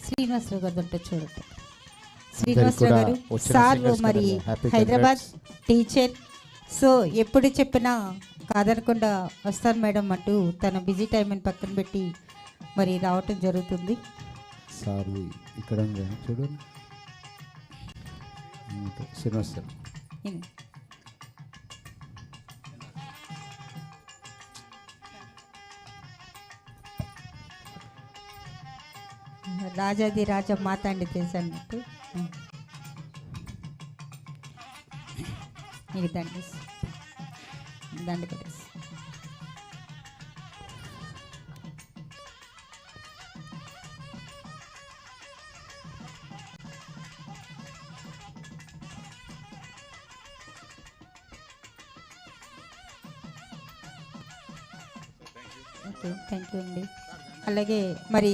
శ్రీనివాసరావు గారు ఉంటే చూడండి. శ్రీనివాసరావు గారు సార్ మరి హైదరాబాద్ టీచర్. సో ఎప్పుడు చెప్పినా కాదనకుండా వస్తారు మేడం అంటూ తన బిజీ టైం అని పక్కన పెట్టి మరి రావటం జరుగుతుంది. సార్ ఇక్కడ చూడండి శ్రీనివాస్ సార్. రాజాది రాజా మాతాండి తెలుసు అన్నట్టు మీకు దండి దండి పెట్టేసి ఓకే థ్యాంక్ యూ అండి. అలాగే మరి